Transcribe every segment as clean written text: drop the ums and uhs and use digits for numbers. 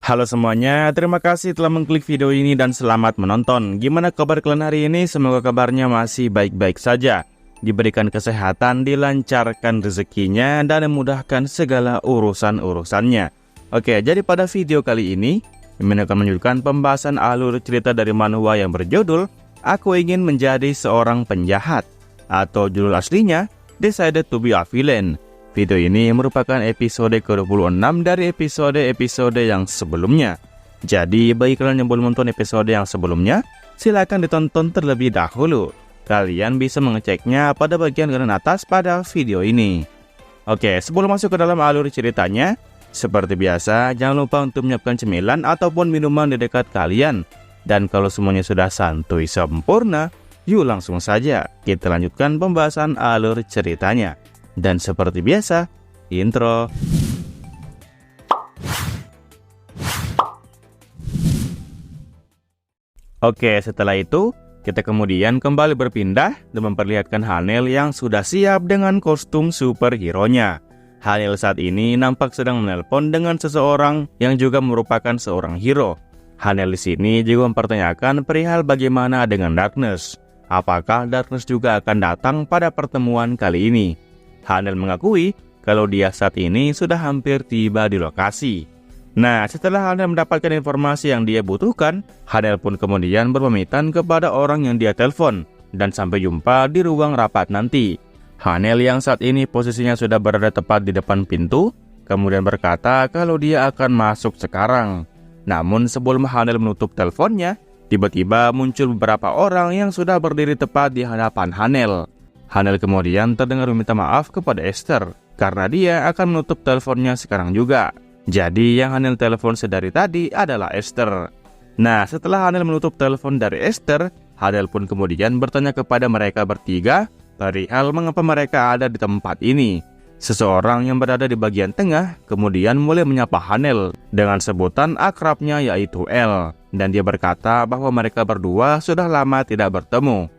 Halo semuanya, terima kasih telah mengklik video ini dan selamat menonton. Gimana kabar kalian hari ini? Semoga kabarnya masih baik-baik saja. Diberikan kesehatan, dilancarkan rezekinya, dan memudahkan segala urusan-urusannya. Oke, jadi pada video kali ini, Mimin akan menunjukkan pembahasan alur cerita dari manhwa yang berjudul Aku Ingin Menjadi Seorang Penjahat, atau judul aslinya Decided to Be a Villain. Video ini merupakan episode ke-26 dari episode-episode yang sebelumnya. Jadi bagi kalian yang belum nonton episode yang sebelumnya, silakan ditonton terlebih dahulu. Kalian bisa mengeceknya pada bagian kanan atas pada video ini. Oke, sebelum masuk ke dalam alur ceritanya, seperti biasa jangan lupa untuk menyiapkan cemilan ataupun minuman di dekat kalian. Dan kalau semuanya sudah santuy sempurna, yuk langsung saja kita lanjutkan pembahasan alur ceritanya. Dan seperti biasa, intro. Oke, setelah itu, kita kemudian kembali berpindah dan memperlihatkan Hanel yang sudah siap dengan kostum superhero-nya. Hanel saat ini nampak sedang menelpon dengan seseorang yang juga merupakan seorang hero. Hanel di sini juga mempertanyakan perihal bagaimana dengan Darkness. Apakah Darkness juga akan datang pada pertemuan kali ini? Hanel mengakui kalau dia saat ini sudah hampir tiba di lokasi. Nah, setelah Hanel mendapatkan informasi yang dia butuhkan, Hanel pun kemudian berpamitan kepada orang yang dia telepon dan sampai jumpa di ruang rapat nanti. Hanel yang saat ini posisinya sudah berada tepat di depan pintu, kemudian berkata kalau dia akan masuk sekarang. Namun sebelum Hanel menutup teleponnya, tiba-tiba muncul beberapa orang yang sudah berdiri tepat di hadapan Hanel. Hanel kemudian terdengar meminta maaf kepada Esther karena dia akan menutup teleponnya sekarang juga. Jadi yang Hanel telepon sedari tadi adalah Esther. Nah, setelah Hanel menutup telepon dari Esther, Hanel pun kemudian bertanya kepada mereka bertiga perihal mengapa mereka ada di tempat ini. Seseorang yang berada di bagian tengah kemudian mulai menyapa Hanel dengan sebutan akrabnya yaitu El, dan dia berkata bahwa mereka berdua sudah lama tidak bertemu.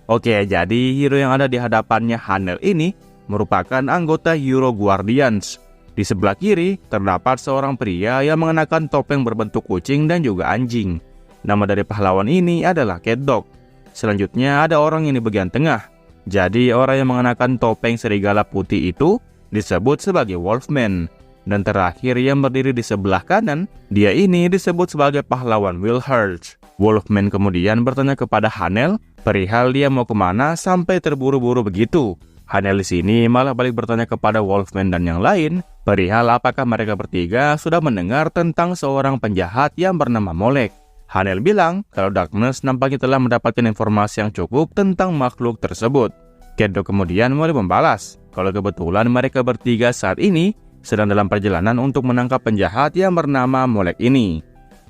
Oke, jadi hero yang ada di hadapannya Hanel ini merupakan anggota Hero Guardians. Di sebelah kiri terdapat seorang pria yang mengenakan topeng berbentuk kucing dan juga anjing. Nama dari pahlawan ini adalah Cat Dog. Selanjutnya ada orang yang di bagian tengah. Jadi orang yang mengenakan topeng serigala putih itu disebut sebagai Wolfman. Dan terakhir yang berdiri di sebelah kanan, dia ini disebut sebagai pahlawan Wilhurst. Wolfman kemudian bertanya kepada Hanel perihal dia mau kemana sampai terburu-buru begitu. Hanel di sini malah balik bertanya kepada Wolfman dan yang lain perihal apakah mereka bertiga sudah mendengar tentang seorang penjahat yang bernama Molek. Hanel bilang kalau Darkness nampaknya telah mendapatkan informasi yang cukup tentang makhluk tersebut. Cat Dog kemudian mulai membalas kalau kebetulan mereka bertiga saat ini sedang dalam perjalanan untuk menangkap penjahat yang bernama Molek ini.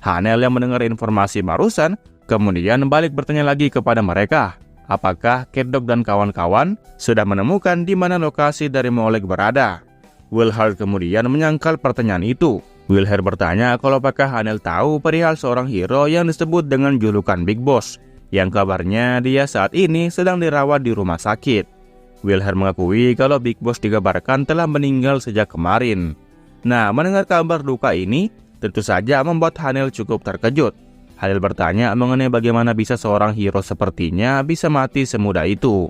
Hanel yang mendengar informasi barusan kemudian balik bertanya lagi kepada mereka apakah Cat Dog dan kawan-kawan sudah menemukan di mana lokasi dari Molek berada. Wilhurst kemudian menyangkal pertanyaan itu. Wilhurst bertanya kalau apakah Hanel tahu perihal seorang hero yang disebut dengan julukan Big Boss, yang kabarnya dia saat ini sedang dirawat di rumah sakit. Wilhurst mengakui kalau Big Boss dikabarkan telah meninggal sejak kemarin. Nah, mendengar kabar duka ini tentu saja membuat Hanel cukup terkejut. Hanel bertanya mengenai bagaimana bisa seorang hero sepertinya bisa mati semudah itu.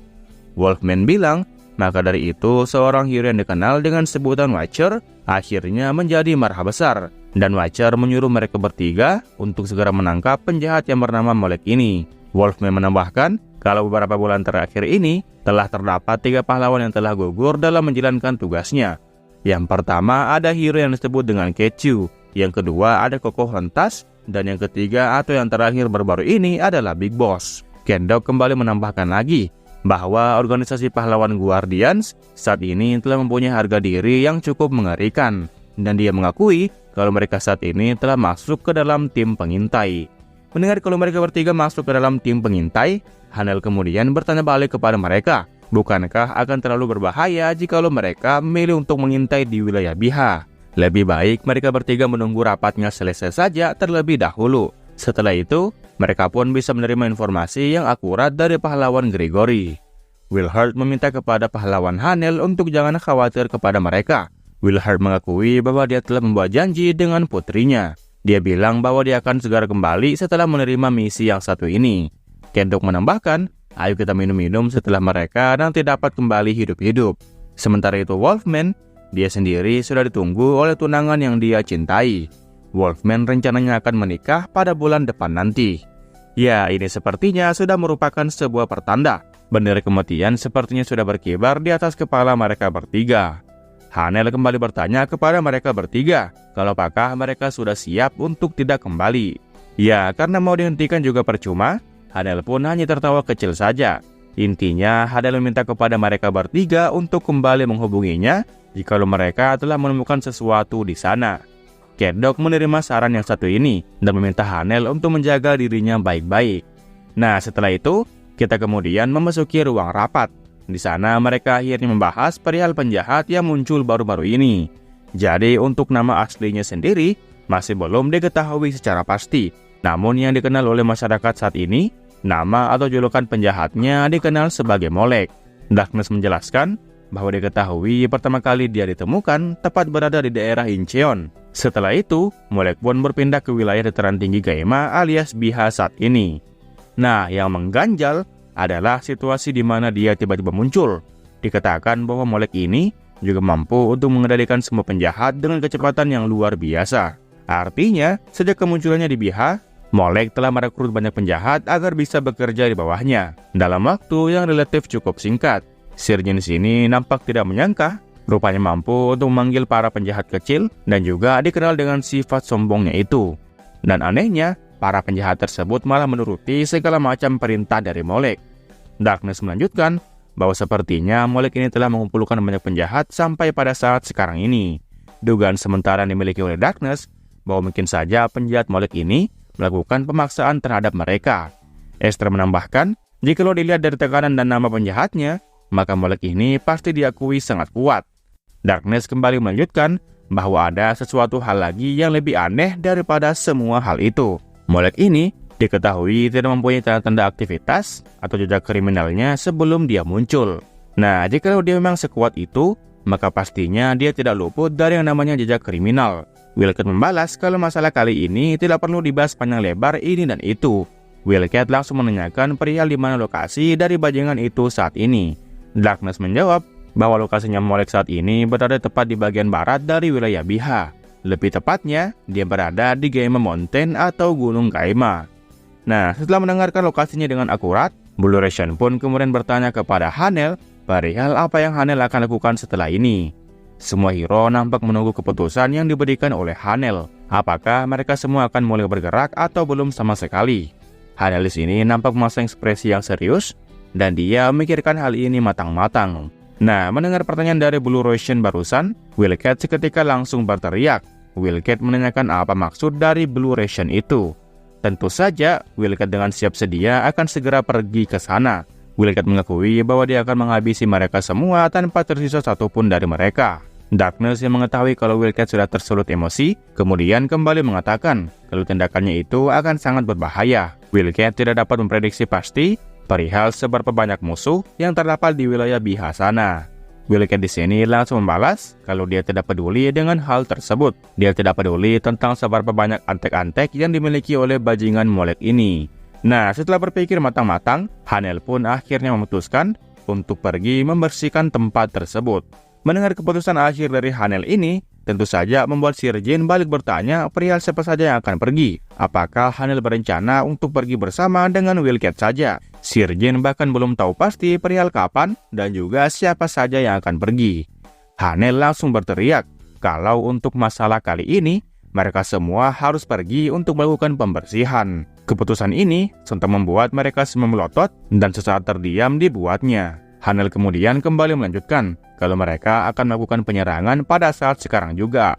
Wolfman bilang, maka dari itu seorang hero yang dikenal dengan sebutan Watcher akhirnya menjadi marah besar. Dan Watcher menyuruh mereka bertiga untuk segera menangkap penjahat yang bernama Molek ini. Wolfman menambahkan kalau beberapa bulan terakhir ini telah terdapat 3 pahlawan yang telah gugur dalam menjalankan tugasnya. Yang pertama ada hero yang disebut dengan Kechu. Yang kedua ada Pocahontas, dan yang ketiga atau yang terakhir baru-baru ini adalah Big Boss. Cat Dog kembali menambahkan lagi bahwa organisasi pahlawan Guardians saat ini telah mempunyai harga diri yang cukup mengerikan, dan dia mengakui kalau mereka saat ini telah masuk ke dalam tim pengintai. Mendengar kalau mereka bertiga masuk ke dalam tim pengintai, Hanel kemudian bertanya balik kepada mereka, bukankah akan terlalu berbahaya jikalau mereka memilih untuk mengintai di wilayah Biha? Lebih baik mereka bertiga menunggu rapatnya selesai saja terlebih dahulu. Setelah itu, mereka pun bisa menerima informasi yang akurat dari pahlawan Gregory. Wilhurst meminta kepada pahlawan Hanel untuk jangan khawatir kepada mereka. Wilhurst mengakui bahwa dia telah membuat janji dengan putrinya. Dia bilang bahwa dia akan segera kembali setelah menerima misi yang satu ini. Kedok menambahkan, ayo kita minum-minum setelah mereka nanti dapat kembali hidup-hidup. Sementara itu Wolfman, dia sendiri sudah ditunggu oleh tunangan yang dia cintai. Wolfman rencananya akan menikah pada bulan depan nanti. Ya, ini sepertinya sudah merupakan sebuah pertanda. Bendera kematian sepertinya sudah berkibar di atas kepala mereka bertiga. Hanel kembali bertanya kepada mereka bertiga, kalau apakah mereka sudah siap untuk tidak kembali. Ya, karena mau dihentikan juga percuma, Hanel pun hanya tertawa kecil saja. Intinya, Hanel meminta kepada mereka bertiga untuk kembali menghubunginya jikalau mereka telah menemukan sesuatu di sana. Kedok menerima saran yang satu ini dan meminta Hanel untuk menjaga dirinya baik-baik. Nah, setelah itu, kita kemudian memasuki ruang rapat. Di sana mereka akhirnya membahas perihal penjahat yang muncul baru-baru ini. Jadi untuk nama aslinya sendiri masih belum diketahui secara pasti. Namun yang dikenal oleh masyarakat saat ini, nama atau julukan penjahatnya dikenal sebagai Molek. Darkness menjelaskan bahwa diketahui pertama kali dia ditemukan tepat berada di daerah Incheon. Setelah itu, Molek pun berpindah ke wilayah dataran tinggi Gaema alias Biha saat ini. Nah, yang mengganjal adalah situasi di mana dia tiba-tiba muncul. Dikatakan bahwa Molek ini juga mampu untuk mengendalikan semua penjahat dengan kecepatan yang luar biasa. Artinya, sejak kemunculannya di Biha, Molek telah merekrut banyak penjahat agar bisa bekerja di bawahnya dalam waktu yang relatif cukup singkat. Sirjin di sini nampak tidak menyangka, rupanya mampu untuk memanggil para penjahat kecil dan juga dikenal dengan sifat sombongnya itu. Dan anehnya, para penjahat tersebut malah menuruti segala macam perintah dari Molek. Darkness melanjutkan bahwa sepertinya Molek ini telah mengumpulkan banyak penjahat sampai pada saat sekarang ini. Dugaan sementara yang dimiliki oleh Darkness bahwa mungkin saja penjahat Molek ini melakukan pemaksaan terhadap mereka. Esther menambahkan, jikalau dilihat dari tekanan dan nama penjahatnya, maka Molek ini pasti diakui sangat kuat. Darkness kembali melanjutkan bahwa ada sesuatu hal lagi yang lebih aneh daripada semua hal itu. Molek ini diketahui tidak mempunyai tanda-tanda aktivitas atau jejak kriminalnya sebelum dia muncul. Nah, jika dia memang sekuat itu, maka pastinya dia tidak luput dari yang namanya jejak kriminal. Wilkett membalas kalau masalah kali ini tidak perlu dibahas panjang lebar ini dan itu. Wilkett langsung menanyakan perihal di mana lokasi dari bajingan itu saat ini. Darkness menjawab bahwa lokasinya Molek saat ini berada tepat di bagian barat dari wilayah Biha. Lebih tepatnya, dia berada di Gaema Mountain atau Gunung Gaema. Nah, setelah mendengarkan lokasinya dengan akurat, Blue Ration pun kemudian bertanya kepada Hanel perihal apa yang Hanel akan lakukan setelah ini. Semua hero nampak menunggu keputusan yang diberikan oleh Hanel. Apakah mereka semua akan mulai bergerak atau belum sama sekali? Hanel di sini nampak memasang ekspresi yang serius dan dia memikirkan hal ini matang-matang. Nah, mendengar pertanyaan dari Blue Ration barusan, Wilkett seketika langsung berteriak. Wilkett menanyakan apa maksud dari Blue Ration itu. Tentu saja, Wilkett dengan siap sedia akan segera pergi ke sana. Wilkett mengakui bahwa dia akan menghabisi mereka semua tanpa tersisa satupun dari mereka. Darkness yang mengetahui kalau Wilkett sudah tersulut emosi, kemudian kembali mengatakan kalau tindakannya itu akan sangat berbahaya. Wilkett tidak dapat memprediksi pasti perihal seberapa banyak musuh yang terdapat di wilayah Biha sana. Wilkett di sini langsung membalas kalau dia tidak peduli dengan hal tersebut. Dia tidak peduli tentang seberapa banyak antek-antek yang dimiliki oleh bajingan Molek ini. Nah, setelah berpikir matang-matang, Hanel pun akhirnya memutuskan untuk pergi membersihkan tempat tersebut. Mendengar keputusan akhir dari Hanel ini, tentu saja membuat Sir Jin balik bertanya perihal siapa saja yang akan pergi. Apakah Hanel berencana untuk pergi bersama dengan Wilkett saja? Sir Jin bahkan belum tahu pasti perihal kapan dan juga siapa saja yang akan pergi. Hanel langsung berteriak kalau untuk masalah kali ini, mereka semua harus pergi untuk melakukan pembersihan. Keputusan ini sontak membuat mereka semua melotot dan sesaat terdiam dibuatnya. Hanel kemudian kembali melanjutkan kalau mereka akan melakukan penyerangan pada saat sekarang juga.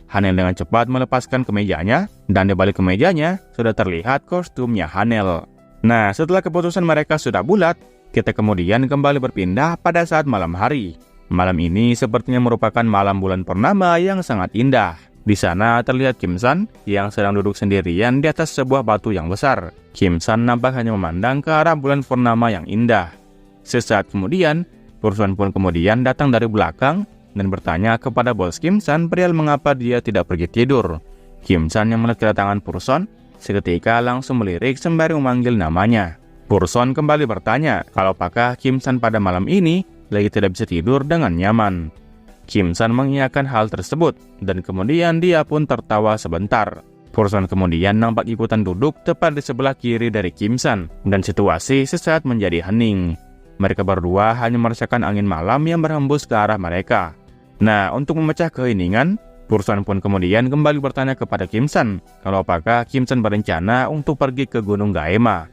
Hanel dengan cepat melepaskan kemejanya dan di balik kemejanya sudah terlihat kostumnya Hanel. Nah, setelah keputusan mereka sudah bulat, kita kemudian kembali berpindah pada saat malam hari. Malam ini sepertinya merupakan malam bulan purnama yang sangat indah. Di sana terlihat Kim San yang sedang duduk sendirian di atas sebuah batu yang besar. Kim San nampak hanya memandang ke arah bulan purnama yang indah. Sesaat kemudian, Pursuan pun kemudian datang dari belakang dan bertanya kepada bos Kim San perihal mengapa dia tidak pergi tidur. Kim San yang melihat kedatangan Purson seketika langsung melirik sembari memanggil namanya. Purson kembali bertanya kalau apakah Kim San pada malam ini lagi tidak bisa tidur dengan nyaman. Kim San mengiyakan hal tersebut dan kemudian dia pun tertawa sebentar. Purson kemudian nampak ikutan duduk tepat di sebelah kiri dari Kim San dan situasi sesaat menjadi hening. Mereka berdua hanya merasakan angin malam yang berhembus ke arah mereka. Nah, untuk memecah keheningan, Purson pun kemudian kembali bertanya kepada Kim San kalau apakah Kim San berencana untuk pergi ke Gunung Gaema.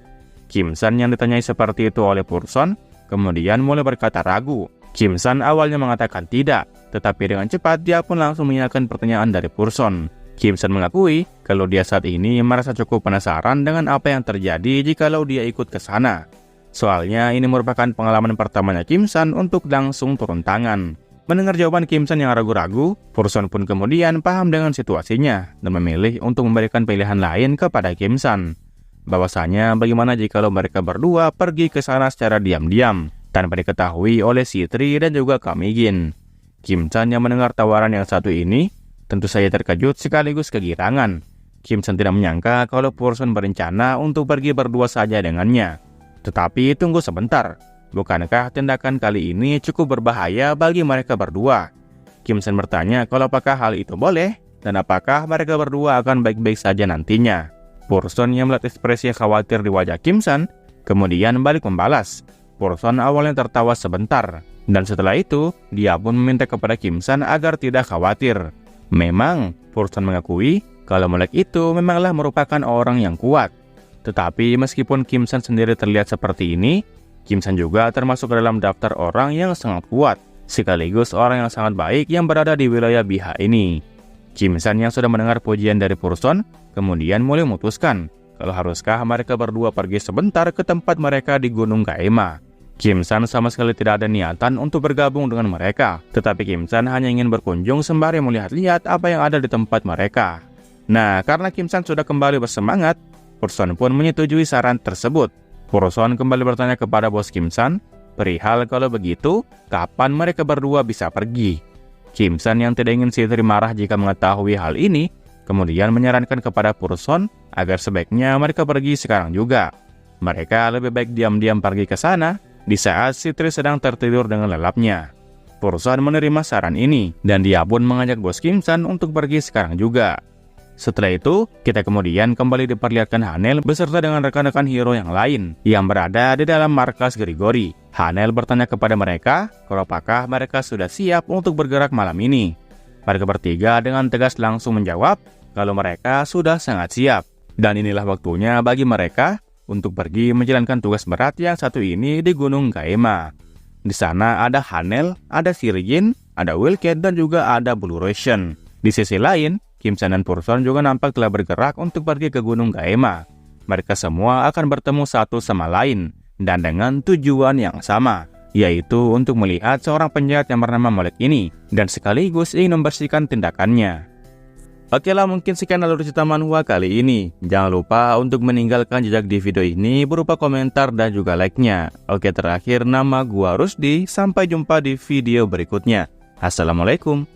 Kim San yang ditanyai seperti itu oleh Purson kemudian mulai berkata ragu. Kim San awalnya mengatakan tidak, tetapi dengan cepat dia pun langsung mengiyakan pertanyaan dari Purson. Kim San mengakui kalau dia saat ini merasa cukup penasaran dengan apa yang terjadi jikalau dia ikut ke sana. Soalnya ini merupakan pengalaman pertamanya Kim San untuk langsung turun tangan. Mendengar jawaban Kim San yang ragu-ragu, Purson pun kemudian paham dengan situasinya dan memilih untuk memberikan pilihan lain kepada Kim San. Bahwasanya bagaimana jikalau mereka berdua pergi ke sana secara diam-diam tanpa diketahui oleh Sitri dan juga Kamigin. Kim San yang mendengar tawaran yang satu ini tentu saja terkejut sekaligus kegirangan. Kim San tidak menyangka kalau Purson berencana untuk pergi berdua saja dengannya. Tetapi tunggu sebentar. Bukankah tindakan kali ini cukup berbahaya bagi mereka berdua? Kim San bertanya kalau apakah hal itu boleh dan apakah mereka berdua akan baik-baik saja nantinya. Purson yang melihat ekspresi khawatir di wajah Kim San kemudian balik membalas. Purson awalnya tertawa sebentar dan setelah itu dia pun meminta kepada Kim San agar tidak khawatir. Memang Purson mengakui kalau Molek itu memanglah merupakan orang yang kuat. Tetapi meskipun Kim San sendiri terlihat seperti ini, Kim San juga termasuk dalam daftar orang yang sangat kuat, sekaligus orang yang sangat baik yang berada di wilayah Biha ini. Kim San yang sudah mendengar pujian dari Purson, kemudian mulai memutuskan kalau haruskah mereka berdua pergi sebentar ke tempat mereka di Gunung Gaema. Kim San sama sekali tidak ada niatan untuk bergabung dengan mereka, tetapi Kim San hanya ingin berkunjung sembari melihat-lihat apa yang ada di tempat mereka. Nah, karena Kim San sudah kembali bersemangat, Purson pun menyetujui saran tersebut. Purson kembali bertanya kepada bos Kim San, perihal kalau begitu, kapan mereka berdua bisa pergi. Kim San yang tidak ingin Sitri marah jika mengetahui hal ini, kemudian menyarankan kepada Purson agar sebaiknya mereka pergi sekarang juga. Mereka lebih baik diam-diam pergi ke sana di saat Sitri sedang tertidur dengan lelapnya. Purson menerima saran ini, dan dia pun mengajak bos Kim San untuk pergi sekarang juga. Setelah itu, kita kemudian kembali diperlihatkan Hanel beserta dengan rekan-rekan hero yang lain yang berada di dalam markas Grigori. Hanel bertanya kepada mereka kalau apakah mereka sudah siap untuk bergerak malam ini. Mereka bertiga dengan tegas langsung menjawab kalau mereka sudah sangat siap. Dan inilah waktunya bagi mereka untuk pergi menjalankan tugas berat yang satu ini di Gunung Gaema. Di sana ada Hanel, ada Sirjin, ada Wilked, dan juga ada Blue Ration. Di sisi lain, Kim San dan Purson juga nampak telah bergerak untuk pergi ke Gunung Gaema. Mereka semua akan bertemu satu sama lain dan dengan tujuan yang sama, yaitu untuk melihat seorang penjahat yang bernama Molek ini dan sekaligus ingin membersihkan tindakannya. Oke lah, mungkin sekian alur cerita manhwa kali ini. Jangan lupa untuk meninggalkan jejak di video ini berupa komentar dan juga like-nya. Oke, terakhir nama gua Rusdi. Sampai jumpa di video berikutnya. Assalamualaikum.